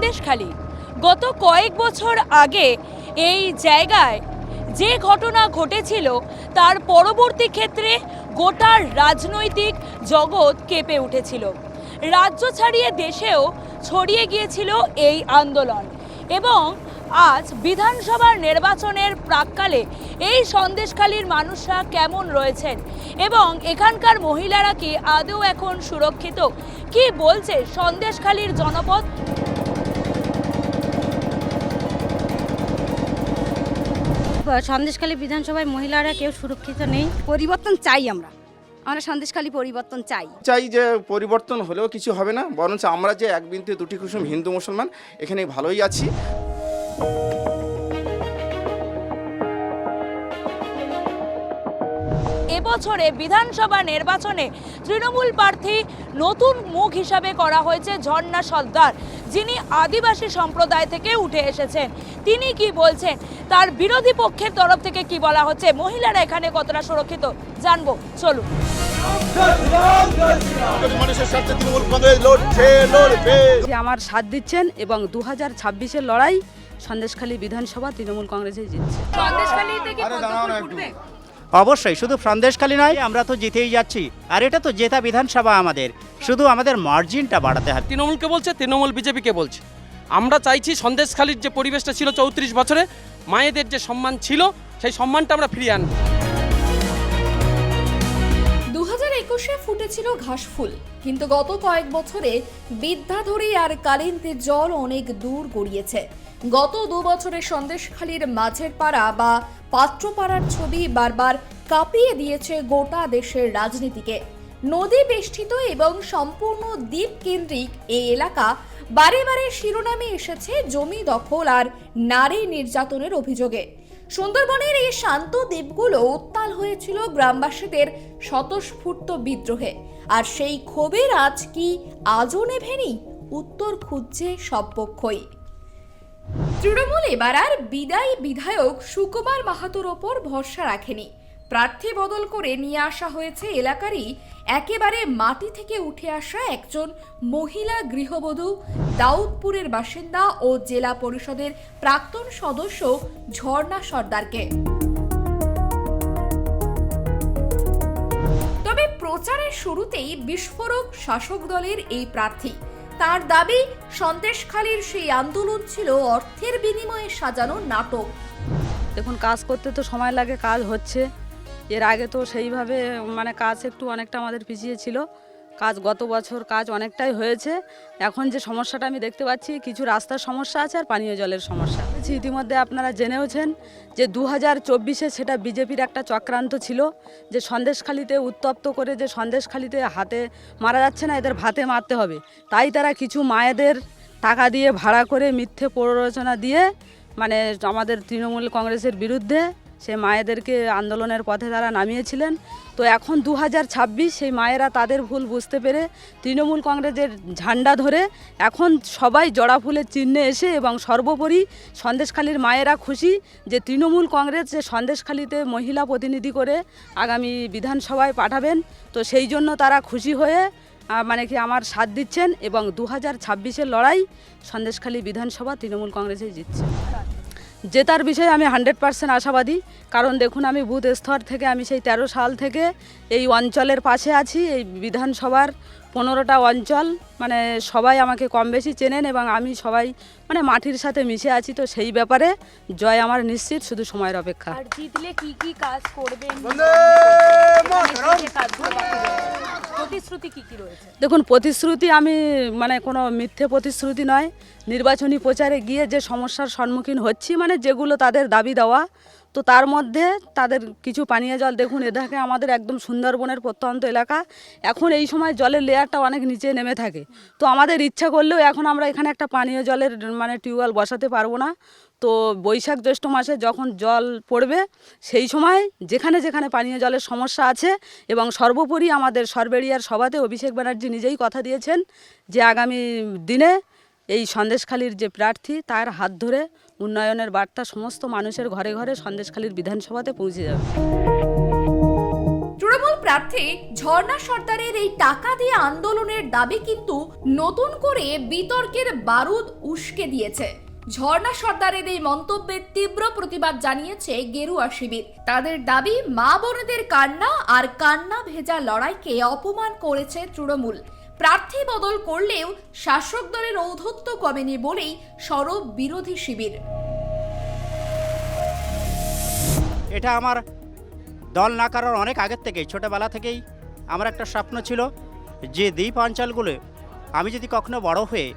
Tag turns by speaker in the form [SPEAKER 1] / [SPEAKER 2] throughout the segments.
[SPEAKER 1] সন্দেশখালী। গত কয়েক বছর আগে এই জায়গায় যে ঘটনা ঘটেছিল তার পরবর্তী ক্ষেত্রে গোটা রাজনৈতিক জগৎ কেঁপে উঠেছিল। রাজ্য ছাড়িয়ে দেশেও ছড়িয়ে গিয়েছিল এই আন্দোলন এবং আজ বিধানসভার নির্বাচনের প্রাক্কালে এই সন্দেশখালীর মানুষরা কেমন রয়েছেন এবং এখানকার মহিলারা কি আদৌ এখন সুরক্ষিত, কি বলছে সন্দেশখালীর জনপদ।
[SPEAKER 2] সন্দেশখালী বিধানসভায় মহিলারা কেউ সুরক্ষিত নেই।
[SPEAKER 3] পরিবর্তন চাই আমরা সন্দেশখালী পরিবর্তন চাই
[SPEAKER 4] যে পরিবর্তন হলেও কিছু হবে না, বরঞ্চ আমরা যে এক বিন্দু দুটি কুসুম হিন্দু মুসলমান এখানে ভালোই আছি।
[SPEAKER 1] এবছরে বিধানসভা নির্বাচনে তৃণমূল প্রার্থী নতুন মুখ হিসাবে করা হয়েছে ঝর্ণা সর্দার, যিনি আদিবাসী সম্প্রদায় থেকে উঠে এসেছেন। তিনি কি বলছেন, তার বিরোধী পক্ষের তরফ থেকে কি বলা হচ্ছে, মহিলারা এখানে কতটা সুরক্ষিত জানবো, চলুন।
[SPEAKER 5] আমার সাথ দিচ্ছেন এবং 2026-এর লড়াই সন্দেশখালী বিধানসভা তৃণমূল কংগ্রেসে জিতছে।
[SPEAKER 6] অবশ্যই, শুধু সন্দেশখালী নয়, আমরা তো জিতেই যাচ্ছি। আর এটা তো জেতা বিধানসভা আমাদের, শুধু আমাদের মার্জিনটা বাড়াতে হবে।
[SPEAKER 7] তৃণমূলকে বলছে, তৃণমূল বিজেপিকে বলছে। আমরা চাইছি সন্দেশখালীর যে পরিবেশটা ছিল 34 বছরে, মায়েদের যে সম্মান ছিল সেই সম্মানটা আমরা ফিরিয়ে আনব।
[SPEAKER 8] 2021-এ ফুটেছিল ঘাসফুল, কিন্তু গত কয়েক বছরে বিদ্যাধরী আর কালিন্দির জল অনেক দূর গড়িয়েছে। গত 2 বছরে সন্দেশখালীর মাঝের পাড়া বা পাত্রপাড়ার ছবি বারবার কাঁপিয়ে দিয়েছে গোটা দেশের রাজনীতিকে। নদী বেষ্টিত এবং সম্পূর্ণ দ্বীপ কেন্দ্রিক এই এলাকা বারে বারে শিরোনামে এসেছে জমি দখল আর নারী নির্যাতনের অভিযোগে। সুন্দরবনের এই শান্ত দ্বীপগুলো উত্তাল হয়েছিল গ্রামবাসীদের স্বতঃস্ফূর্ত বিদ্রোহে। আর সেই ক্ষোভের আজ কি আজও নেভেনি? উত্তর খুঁজছে সব পক্ষই। তৃণমূল এবার আর বিদায়ী বিধায়ক সুকুমার মাহাতোর ওপর ভরসা রাখেনি। প্রার্থী বদল করে নিয়ে আসা হয়েছে এলাকারই একেবারে মাটি থেকে উঠে আসা একজন মহিলা গৃহবধূ, দাউদপুরের বাসিন্দা ও জেলা পরিষদের প্রাক্তন সদস্য ঝর্ণা সর্দারকে। তবে প্রচারের শুরুতেই বিস্ফোরক শাসক দলের এই প্রার্থী। তার দাবি, সন্দেশখালীর সেই আন্দোলন ছিল অর্থের বিনিময়ে সাজানো নাটক।
[SPEAKER 5] দেখুন, কাজ করতে তো সময় লাগে, কাজ হচ্ছে। এর আগে তো সেইভাবে কাজ একটু অনেকটা আমাদের পিছিয়ে ছিল। কাজ গত বছর কাজ অনেকটাই হয়েছে। এখন যে সমস্যাটা আমি দেখতে পাচ্ছি, কিছু রাস্তার সমস্যা আছে আর পানীয় জলের সমস্যা। ইতিমধ্যে আপনারা জেনেওছেন যে 2024-এ সেটা বিজেপির একটা চক্রান্ত ছিল, যে সন্দেশখালীতে উত্তপ্ত করে, যে সন্দেশখালীতে হাতে মারা যাচ্ছে না, এদের ভাতে মারতে হবে। তাই তারা কিছু মায়েদের টাকা দিয়ে ভাড়া করে মিথ্যে প্ররোচনা দিয়ে আমাদের তৃণমূল কংগ্রেসের বিরুদ্ধে সে মায়েদেরকে আন্দোলনের পথে তারা নামিয়েছিলেন। তো এখন 2026 সেই মায়েরা তাদের ভুল বুঝতে পেরে তৃণমূল কংগ্রেসের ঝান্ডা ধরে এখন সবাই জড়া ফুলের চিহ্নে এসে, এবং সর্বোপরি সন্দেশখালীর মায়েরা খুশি যে তৃণমূল কংগ্রেস যে সন্দেশখালীতে মহিলা প্রতিনিধি করে আগামী বিধানসভায় পাঠাবেন। তো সেই জন্য তারা খুশি হয়ে আমার সাথ দিচ্ছেন এবং 2026-এর লড়াই সন্দেশখালী বিধানসভা তৃণমূল কংগ্রেসে জিতছে। জেতার বিষয়ে আমি 100% আশাবাদী। কারণ দেখুন, আমি বুথ স্তর থেকে, আমি সেই 13 সাল থেকে এই অঞ্চলের পাশে আছি। এই বিধানসভার 15টা অঞ্চল সবাই আমাকে কম বেশি চেনেন এবং আমি সবাই মাটির সাথে মিশে আছি। তো সেই ব্যাপারে জয় আমার নিশ্চিত, শুধু সময়ের অপেক্ষা।
[SPEAKER 1] আর জিতলে কি কি কাজ করবেন, প্রতিশ্রুতি কি কি রয়েছে?
[SPEAKER 5] দেখুন, প্রতিশ্রুতি আমি কোনো মিথ্যে প্রতিশ্রুতি নয়। নির্বাচনী প্রচারে গিয়ে যে সমস্যার সম্মুখীন হচ্ছি, যেগুলো তাদের দাবি দেওয়া, তো তার মধ্যে তাদের কিছু পানীয় জল। দেখুন, এটাকে আমাদের একদম সুন্দরবনের প্রত্যন্ত এলাকা। এখন এই সময় জলের লেয়ারটা অনেক নিচে নেমে থাকে। তো আমাদের ইচ্ছা করলেও এখন আমরা এখানে একটা পানীয় জলের টিউবওয়েল বসাতে পারবো না। তো বৈশাখ জ্যৈষ্ঠ মাসে যখন জল পড়বে, সেই সময় যেখানে যেখানে পানীয় জলের সমস্যা আছে, এবং সর্বোপরি আমাদের সরবেরিয়ার সভাতে অভিষেক ব্যানার্জি নিজেই কথা দিয়েছেন যে আগামী দিনে এই সন্দেশখালীর যে প্রার্থী, তার হাত ধরে উন্নয়নের বার্তা সমস্ত মানুষের ঘরে ঘরে সন্দেশখালীর বিধানসভাতে পৌঁছে যাবে।
[SPEAKER 8] তৃণমূল প্রার্থী ঝর্ণা সর্দারের এই টাকা দিয়ে আন্দোলনের দাবি কিন্তু নতুন করে বিতর্কের বারুদ উস্কে দিয়েছে। ঝর্ণা সর্দারের এই মন্তব্যের তীব্র প্রতিবাদ জানিয়েছে গেরুয়া শিবির। তাদের দাবি, মা বোনেদের কান্না আর কান্না ভেজা লড়াইকে অপমান করেছে তৃণমূল। প্রার্থী বদল করলেও শাসক দলের ঔদ্ধত্য কমেনি বলেই সরব বিরোধী শিবির।
[SPEAKER 6] এটা আমার দল না করার অনেক আগের থেকেই, ছোটোবেলা থেকেই আমার একটা স্বপ্ন ছিল যে দ্বীপ অঞ্চলগুলো আমি যদি কখনো বড় হয়ে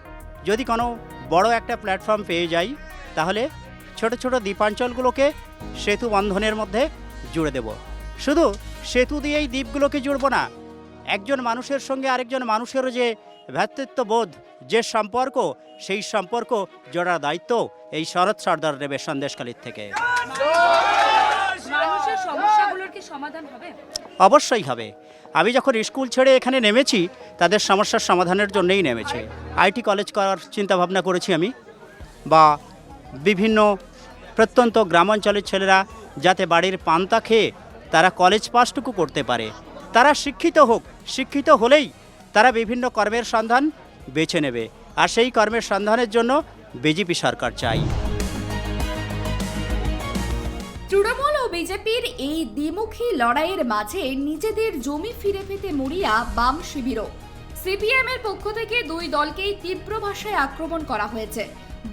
[SPEAKER 6] যদি কোনো বড় একটা প্ল্যাটফর্ম পেয়ে যাই, তাহলে ছোট ছোট দ্বীপাঞ্চলগুলোকে সেতু বন্ধনের মধ্যে জুড়ে দেব। শুধু সেতু দিয়েই দ্বীপগুলোকে জুড়ব না, একজন মানুষের সঙ্গে আরেকজন মানুষেরও যে ভ্রাতৃত্ববোধ, যে সম্পর্ক, সেই সম্পর্ক জোড়ার দায়িত্ব এই শরৎ সর্দার নেবে সন্দেশখালীর থেকে।
[SPEAKER 1] মানুষের সমস্যাগুলোর কি সমাধান হবে?
[SPEAKER 6] অবশ্যই হবে। আমি যখন স্কুল ছেড়ে এখানে নেমেছি, তাদের সমস্যার সমাধানের জন্যই নেমেছি। আইটি কলেজ করার চিন্তাভাবনা করেছি আমি, বা বিভিন্ন প্রত্যন্ত গ্রামাঞ্চলের ছেলেরা যাতে বাড়ির পান্তা খেয়ে তারা কলেজ পাসটুকু করতে পারে, তারা শিক্ষিত হোক, শিক্ষিত হলেই তারা বিভিন্ন কর্মের সন্ধান বেছে নেবে, আর সেই কর্মের সন্ধানের জন্য বিজেপি সরকার চাই।
[SPEAKER 8] তৃণমূল ও বিজেপির এই দ্বিমুখী লড়াইয়ের মাঝে নিজেদের জমি ফিরে পেতে মরিয়া বাম শিবিরও। সিপিএম এর পক্ষ থেকে দুই দলকেই তীব্র ভাষায় আক্রমণ করা হয়েছে।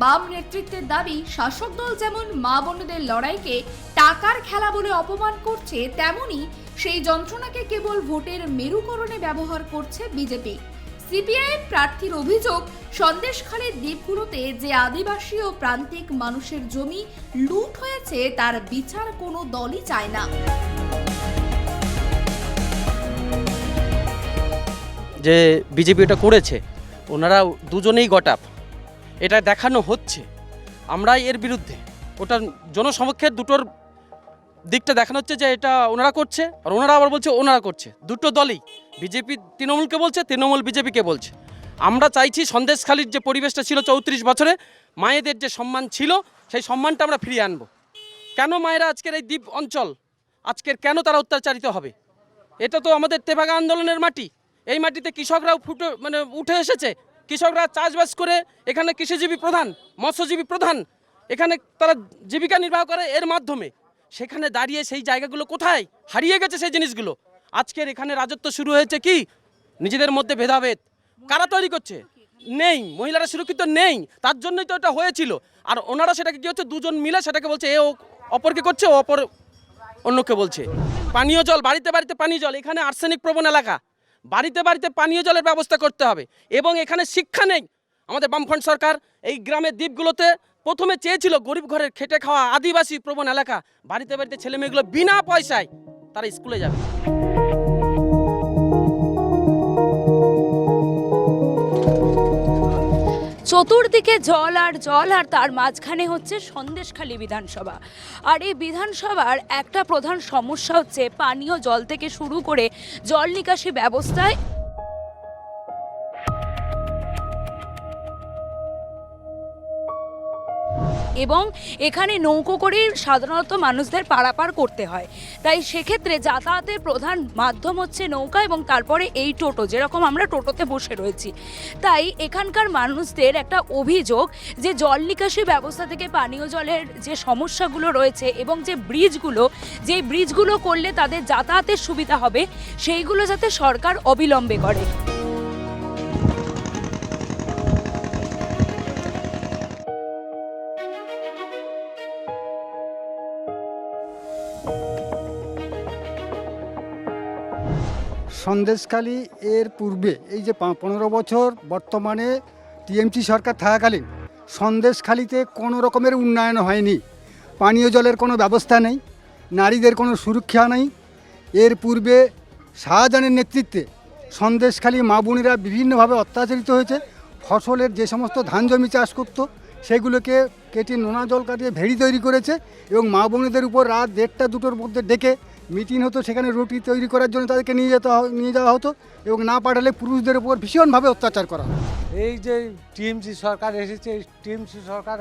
[SPEAKER 8] বাম নেতৃত্বের দাবি, শাসক দল যেমন মা বোনদের লড়াইকে টাকার খেলা বলে অপমান করছে, তেমনি সেই যন্ত্রণাকে কেবল ভোটের মেরুকরণে ব্যবহার করছে বিজেপি। সিপিআইএম প্রার্থীর অভিযোগ, সন্দেশখালীর দ্বীপগুলোতে যে আদিবাসী ও প্রান্তিক মানুষের জমি লুট হয়েছে তার বিচার কোনো দলই চায় না।
[SPEAKER 7] যে বিজেপি এটা করেছে, ওনারা দুজনেই গটাপ, এটা দেখানো হচ্ছে। আমরা এর বিরুদ্ধে, ওটা জনসমক্ষে দুটোর দিকটা দেখানো হচ্ছে যে এটা ওনারা করছে, আর ওনারা আবার বলছে ওনারা করছে। দুটো দলই, বিজেপি তৃণমূলকে বলছে, তৃণমূল বিজেপিকে বলছে। আমরা চাইছি সন্দেশখালীর যে পরিবেশটা ছিল 34 বছরে, মায়েদের যে সম্মান ছিল, সেই সম্মানটা আমরা ফিরিয়ে আনবো। কেন মায়েরা আজকের এই দ্বীপ অঞ্চল, আজকের কেন তারা অত্যাচারিত হবে? এটা তো আমাদের তেভাগা আন্দোলনের মাটি। এই মাটিতে কৃষকরাও উঠে এসেছে। কৃষকরা চাষবাস করে, এখানে কৃষিজীবী প্রধান, মৎস্যজীবী প্রধান, এখানে তারা জীবিকা নির্বাহ করে এর মাধ্যমে। সেখানে দাঁড়িয়ে সেই জায়গাগুলো কোথায় হারিয়ে গেছে সেই জিনিসগুলো। আজকের এখানে রাজত্ব শুরু হয়েছে কি? নিজেদের মধ্যে ভেদাভেদ কারা তৈরি করছে? নেই, মহিলারা সুরক্ষিত নেই, তার জন্যই তো এটা হয়েছিল। আর ওনারা সেটাকে কি হচ্ছে, দুজন মিলে সেটাকে বলছে এ অপরকে করছে, ও অপর অন্যকে বলছে। পানীয় জল, বাড়িতে বাড়িতে পানীয় জল, এখানে আর্সেনিক প্রবণ এলাকা, বাড়িতে বাড়িতে পানীয় জলের ব্যবস্থা করতে হবে। এবং এখানে শিক্ষা নেই। আমাদের বামফ্রন্ট সরকার এই গ্রামের দ্বীপগুলোতে প্রথমে চেয়েছিল গরিব ঘরের খেটে খাওয়া আদিবাসী প্রবণ এলাকা, বাড়িতে বাড়িতে ছেলে মেয়েগুলো বিনা পয়সায় তারা স্কুলে যাবে।
[SPEAKER 1] চতুর্দিকে জল আর জল, আর তার মাঝখানে হচ্ছে সন্দেশখালী বিধানসভা। আর এই বিধানসভার একটা প্রধান সমস্যা হচ্ছে পানীয় জল থেকে শুরু করে জল নিকাশি ব্যবস্থায় এবং এখানে নৌকো করে সাধারণত মানুষদের পারাপার করতে হয়। তাই সেক্ষেত্রে যাতায়াতের প্রধান মাধ্যম হচ্ছে নৌকা, এবং তারপরে এই টোটো, যেরকম আমরা টোটোতে বসে রয়েছি। তাই এখানকার মানুষদের একটা অভিযোগ যে জল নিকাশি ব্যবস্থা থেকে পানীয় জলের যে সমস্যাগুলো রয়েছে, এবং যে ব্রিজগুলো করলে তাদের যাতায়াতের সুবিধা হবে, সেইগুলো যাতে সরকার অবিলম্বে করে।
[SPEAKER 9] সন্দেশখালী এর পূর্বে এই যে 15 বছর বর্তমানে টিএমসি সরকার থাকাকালীন সন্দেশখালীতে কোনো রকমের উন্নয়ন হয়নি। পানীয় জলের কোনো ব্যবস্থা নেই, নারীদের কোনো সুরক্ষা নেই। এর পূর্বে শাহজাহানের নেতৃত্বে সন্দেশখালী মা বোনেরা বিভিন্নভাবে অত্যাচারিত হয়েছে। ফসলের যে সমস্ত ধান জমি চাষ করতো সেগুলোকে কেটে নোনা জল কাটিয়ে ভেড়ি তৈরি করেছে, এবং মা বোনেদের উপর রাত 1টা-2টোর মধ্যে ডেকে মিটিং হতো, সেখানে রুটি তৈরি করার জন্য তাদেরকে নিয়ে যাওয়া হতো, এবং না পাঠালে পুরুষদের উপর ভীষণভাবে অত্যাচার করা হতো।
[SPEAKER 10] এই যে টিএমসি সরকার এসেছে, এই টিএমসি সরকার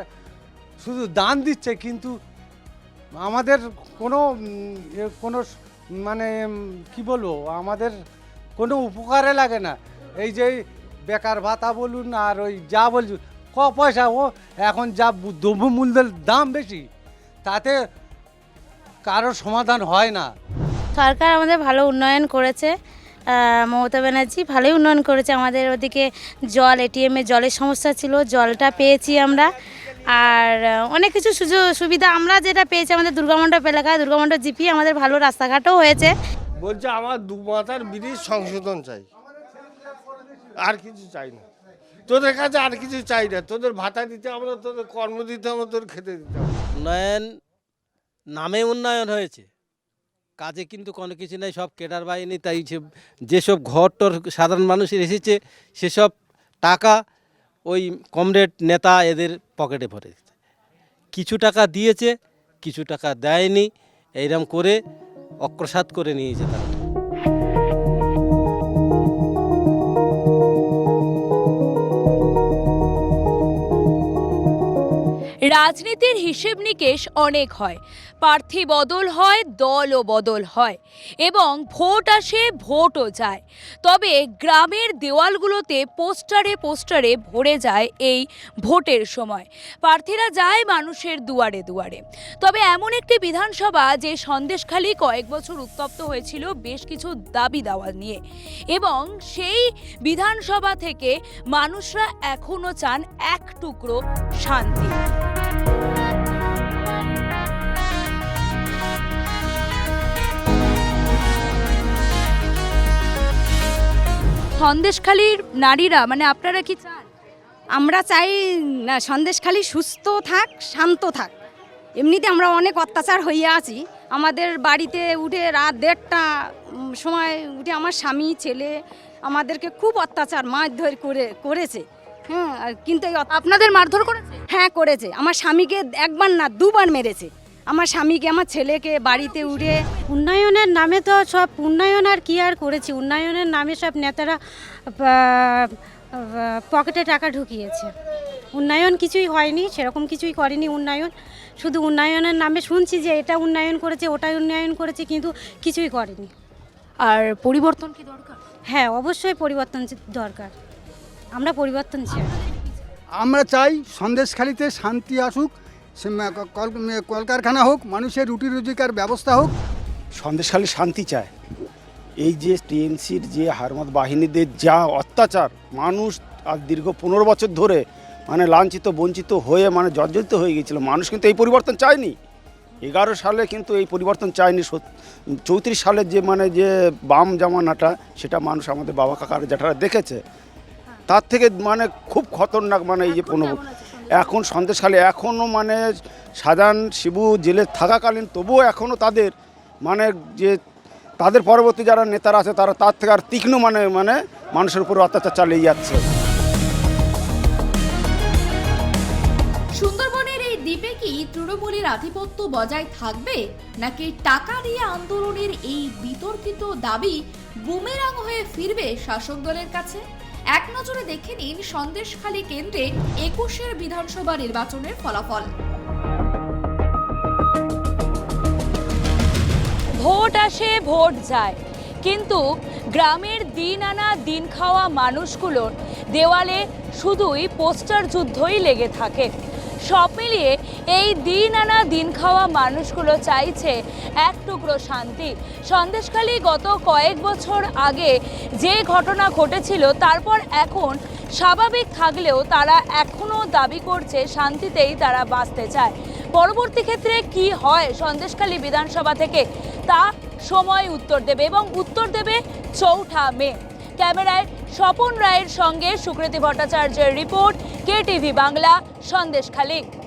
[SPEAKER 10] শুধু দান দিচ্ছে, কিন্তু আমাদের কোনো মানে কি বলবো, আমাদের কোনো উপকারে লাগে না। এই যে বেকার ভাতা বলুন আর ওই যা বলুন, পয়সা ও এখন যা দ্রব্যমূল্যের দাম বেশি, তাতে কারোর সমাধান হয় না।
[SPEAKER 2] সরকার আমাদের ভালো উন্নয়ন করেছে, মমতা ব্যানার্জি ভালোই উন্নয়ন করেছে। আমাদের ওদিকে জল, এটিএমে জলের সমস্যা ছিল, জলটা পেয়েছি আমরা। আর অনেক কিছু সুযোগ সুবিধা আমরা যেটা পেয়েছি আমাদের দুর্গামণ্ডপ এলাকায়, দুর্গামণ্ডপ জিপি আমাদের ভালো রাস্তাঘাটও হয়েছে।
[SPEAKER 11] বলছে আমার 2 মাথার ব্রিজ সংশোধন চাই, আর কিছু চাই না। তোদের কাছে আর কিছু চাই না, তোদের ভাতা দিতে হবে না, তোদের কর্ম দিতে হবে, তোদের খেতে দিতে হবে।
[SPEAKER 7] উন্নয়ন নামে উন্নয়ন হয়েছে, কাজে কিন্তু কোনো কিছু নেই, সব কেডার বাহিনী। তাই যেসব ঘরটর সাধারণ মানুষের এসেছে সেসব টাকা ওই কমরেড নেতা এদের পকেটে ভরে দিচ্ছে। কিছু টাকা দিয়েছে, কিছু টাকা দেয়নি, এইরকম করে অক্রসাৎ করে নিয়েছে তারা।
[SPEAKER 1] রাজনীতির হিসেব নিকেশ অনেক হয়, প্রার্থী বদল হয়, দলও বদল হয় এবং ভোট আসে, ভোটও যায়। তবে গ্রামের দেওয়ালগুলোতে পোস্টারে পোস্টারে ভরে যায় এই ভোটের সময়। প্রার্থীরা যায় মানুষের দুয়ারে দুয়ারে। তবে এমন একটি বিধানসভা যে সন্দেশখালি কয়েক বছর উত্তপ্ত হয়েছিল বেশ কিছু দাবি দাওয়া নিয়ে, এবং সেই বিধানসভা থেকে মানুষরা এখনো চান এক টুকরো শান্তি। সন্দেশখালীর নারীরা মানে আপনারা কি চান?
[SPEAKER 3] আমরা চাই না সন্দেশখালি সুস্থ থাক, শান্ত থাক। এমনিতে আমরা অনেক অত্যাচার হইয়া আছি। আমাদের বাড়িতে উঠে রাত 1:30 সময় উঠে আমার স্বামী ছেলে আমাদেরকে খুব অত্যাচার মারধর করেছে। হ্যাঁ, কিন্তু
[SPEAKER 1] আপনাদের মারধর করেছে?
[SPEAKER 3] হ্যাঁ করেছে। আমার স্বামীকে 1 বার না 2 বার মেরেছে। আমার স্বামীকে, আমার ছেলেকে বাড়িতে উঠে।
[SPEAKER 2] উন্নয়নের নামে তো সব উন্নয়ন আর কি আর করেছি, উন্নয়নের নামে সব নেতারা পকেটে টাকা ঢুকিয়েছে। উন্নয়ন কিছুই হয়নি, সেরকম কিছুই করেনি উন্নয়ন। শুধু উন্নয়নের নামে শুনছি যে এটা উন্নয়ন করেছে, ওটা উন্নয়ন করেছে, কিন্তু কিছুই করেনি।
[SPEAKER 1] আর পরিবর্তন কি দরকার?
[SPEAKER 2] হ্যাঁ, অবশ্যই পরিবর্তন দরকার। আমরা পরিবর্তন চাই।
[SPEAKER 9] আমরা চাই সন্দেশখালিতে শান্তি আসুক, কলকারখানা হোক, মানুষের রুটি রোজগার ব্যবস্থা হোক।
[SPEAKER 6] সন্দেশখালী শান্তি চায়। এই যে টিএমসির যে হারমাত বাহিনীদের যা অত্যাচার, মানুষ আজ দীর্ঘ 15 বছর ধরে মানে লাঞ্ছিত বঞ্চিত হয়ে মানে জর্জরিত হয়ে গিয়েছিল। মানুষ কিন্তু এই পরিবর্তন চায়নি। 11 সালে কিন্তু এই পরিবর্তন চায়নি। 34 সালের যে মানে যে বাম জামানাটা, সেটা মানুষ আমাদের বাবা কাকার যেটা দেখেছে, তার থেকে মানে খুব খতরনাক। মানে এই যে 15 এখন সন্দেশখালী এখনও মানে সাজান শিবু জেলে থাকাকালীন তবুও এখনও তাদের মানে যে তাদের পরবর্তী যারা নেতারা আছে তারা তার থেকে আর তীক্ষ্ণ মানে মানুষের উপর অত্যাচার চালিয়ে যাচ্ছে।
[SPEAKER 8] সুন্দরবনের এই দ্বীপে কি তৃণমূলের আধিপত্য বজায় থাকবে, নাকি টাকা দিয়ে আন্দোলনের এই বিতর্কিত দাবি বুমেরাং হয়ে ফিরবে শাসক দলের কাছে? এক নজরে দেখে নিন সন্দেশখালী কেন্দ্রে 21 বিধানসভা নির্বাচনের ফলাফল।
[SPEAKER 1] ভোট আসে, ভোট যায়, কিন্তু গ্রামের দিন আনা দিন খাওয়া মানুষগুলোর দেওয়ালে শুধুই পোস্টার যুদ্ধই লেগে থাকে। সব মিলিয়ে এই দিন আনা দিন খাওয়া মানুষগুলো চাইছে এক টুকরো শান্তি। সন্দেশখালী গত কয়েক বছর আগে যে ঘটনা ঘটেছিল তারপর এখন স্বাভাবিক থাকলেও তারা এখনও দাবি করছে শান্তিতেই তারা বাঁচতে চায়। পরবর্তী ক্ষেত্রে কি হয় সন্দেশখালী বিধানসভা থেকে তা সময় উত্তর দেবে, এবং উত্তর দেবে 4 মে। ক্যামেরায় স্বপন রায়ের সঙ্গে সুকৃতি ভট্টাচার্যের রিপোর্ট, KTV বাংলা, সন্দেশখালী।